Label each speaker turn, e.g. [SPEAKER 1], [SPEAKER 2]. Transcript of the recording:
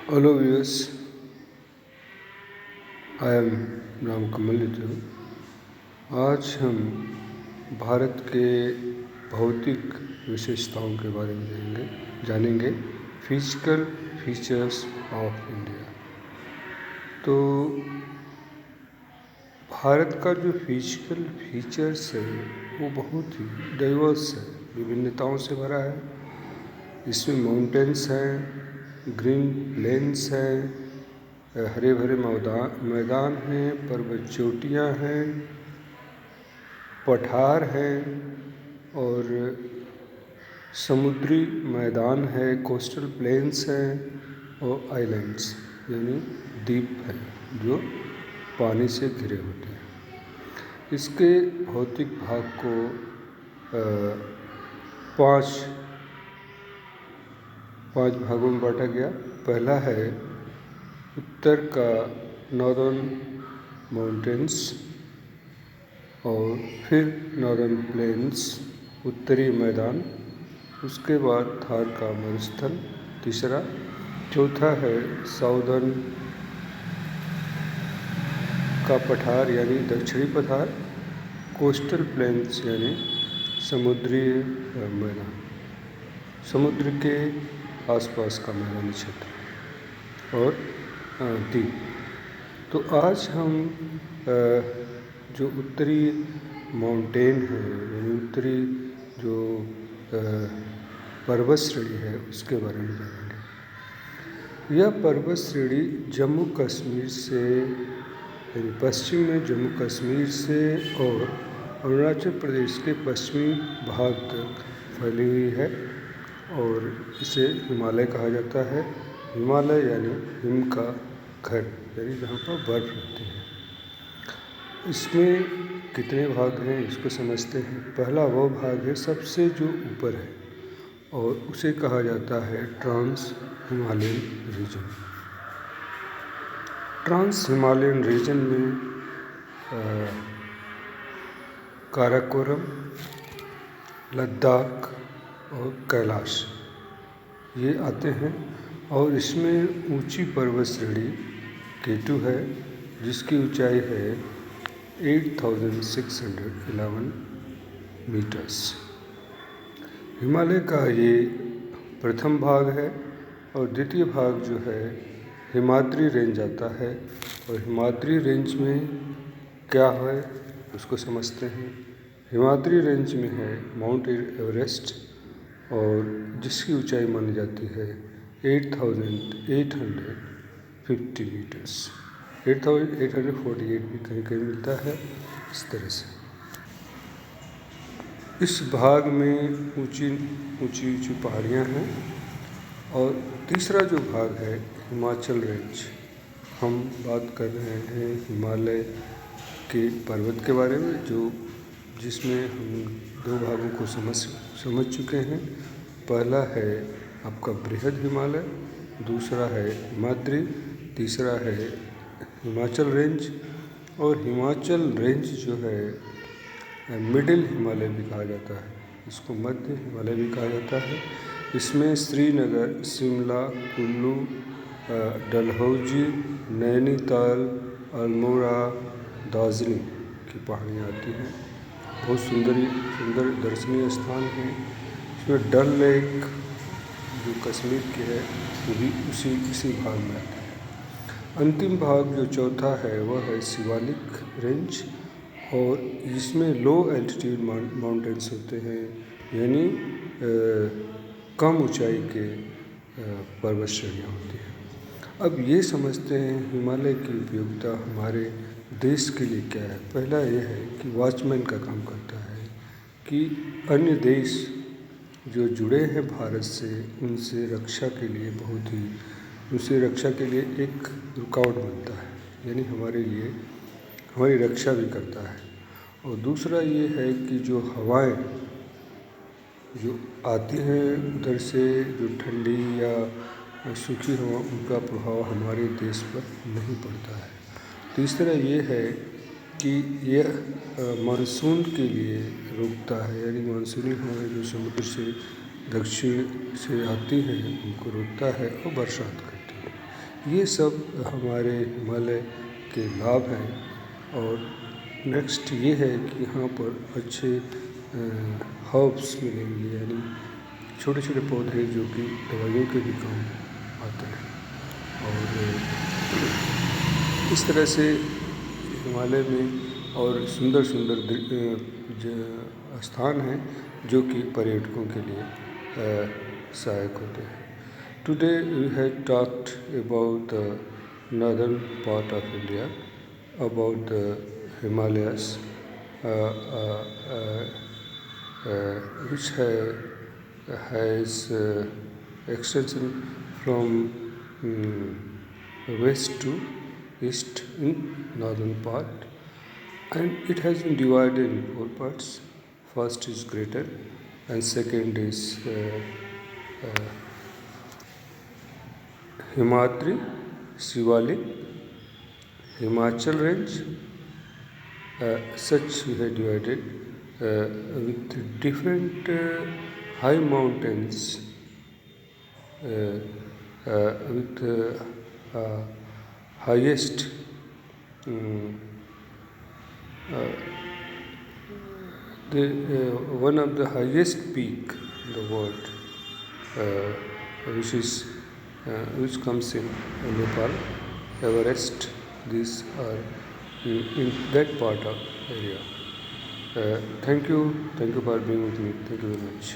[SPEAKER 1] Hello viewers, I am Ram Kamal Litu. आज हम भारत के भौतिक विशेषताओं के बारे में जानेंगे फिजिकल फीचर्स ऑफ इंडिया। तो भारत का जो फिजिकल फीचर्स है वो बहुत ही डाइवर्स है, विभिन्नताओं से भरा है। इसमें माउंटेन्स हैं, ग्रीन प्लेन्स हैं, हरे भरे मैदान हैं, पर्वत चोटियाँ हैं, पठार हैं और समुद्री मैदान है, कोस्टल प्लेन्स हैं और आइलैंड्स यानी द्वीप हैं जो पानी से घिरे होते हैं। इसके भौतिक भाग को पांच भागों में बांटा गया। पहला है उत्तर का नॉर्दर्न माउंटेन्स और फिर नॉर्दर्न प्लेन्स, उत्तरी मैदान, उसके बाद थार का मरुस्थल तीसरा, चौथा है साउदर्न का पठार यानी दक्षिणी पठार, कोस्टल प्लेन्स यानी समुद्री मैदान, समुद्र के आसपास का मैदानी क्षेत्र और द्वीप। तो आज हम जो उत्तरी माउंटेन है यानी उत्तरी जो पर्वत श्रेणी है उसके बारे में जानेंगे। यह पर्वत श्रेणी जम्मू कश्मीर से यानी पश्चिम में जम्मू कश्मीर से और अरुणाचल प्रदेश के पश्चिमी भाग तक फैली हुई है और इसे हिमालय कहा जाता है। हिमालय यानी हिम का घर यानी जहाँ पर बर्फ रहती है। इसमें कितने भाग हैं इसको समझते हैं। पहला वो भाग है सबसे जो ऊपर है और उसे कहा जाता है trans Himalayan region. Trans Himalayan region में काराकोरम, लद्दाख और कैलाश ये आते हैं और इसमें ऊंची पर्वत श्रेणी केटू है जिसकी ऊंचाई है 8611 मीटर्स। हिमालय का ये प्रथम भाग है और द्वितीय भाग जो है हिमाद्री रेंज आता है और हिमाद्री रेंज में क्या है उसको समझते हैं। हिमाद्री रेंज में है माउंट एवरेस्ट और जिसकी ऊंचाई मानी जाती है 8850 मीटर्स, 8848 भी कहीं कहीं मिलता है। इस तरह से इस भाग में ऊंची ऊंची पहाड़ियाँ हैं। और तीसरा जो भाग है हिमाचल रेंज, हम बात कर रहे हैं हिमालय के पर्वत के बारे में जिसमें हम दो भागों को समझ चुके हैं। पहला है आपका बृहद हिमालय, दूसरा है हिमाद्री, तीसरा है हिमाचल रेंज। और हिमाचल रेंज जो है मिडिल हिमालय भी कहा जाता है, इसको मध्य हिमालय भी कहा जाता है। इसमें श्रीनगर, शिमला, कुल्लू, डलहौजी, नैनीताल, अल्मोड़ा, दार्जिलिंग की पहाड़ियाँ आती हैं। बहुत सुंदर दर्शनीय स्थान हैं। इसमें डल लेक जो कश्मीर की है वो भी इसी भाग में आता है। अंतिम भाग जो चौथा है वह है शिवालिक रेंज और इसमें लो एल्टीट्यूड माउंटेन्स होते हैं यानी कम ऊंचाई के पर्वत श्रेणियाँ होती हैं। अब ये समझते हैं हिमालय की उपयोगिता हमारे देश के लिए क्या है। पहला यह है कि वॉचमैन का काम करता है कि अन्य देश जो जुड़े हैं भारत से उनसे रक्षा के लिए एक रुकावट बनता है यानी हमारे लिए हमारी रक्षा भी करता है। और दूसरा ये है कि जो हवाएं जो आती हैं उधर से जो ठंडी या सूखी हवा उनका प्रभाव हमारे देश पर नहीं पड़ता है। तीसरा ये है कि यह मानसून के लिए रोकता है यानी मानसूनी हवाएं जो समुद्र से दक्षिण से आती हैं उनको रोकता है और बरसात करती है। ये सब हमारे हिमालय के लाभ हैं। और नेक्स्ट ये है कि यहाँ पर अच्छे हर्ब्स मिलेंगे, यानी छोटे छोटे पौधे जो कि दवाइयों के भी काम आते हैं। और इस तरह से हिमालय में और सुंदर सुंदर स्थान हैं जो कि पर्यटकों के लिए सहायक होते हैं। Today we have talked about the northern part of India, about the Himalayas, which has extension from west to east in northern part, and it has been divided in four parts. First is greater, and second is Himadri, Shivalik, Himachal range. Such we have divided with different high mountains, with highest one of the highest peak in the world, which comes in Nepal, Everest. These are in that part of area. Thank you for being with me. Thank you very much.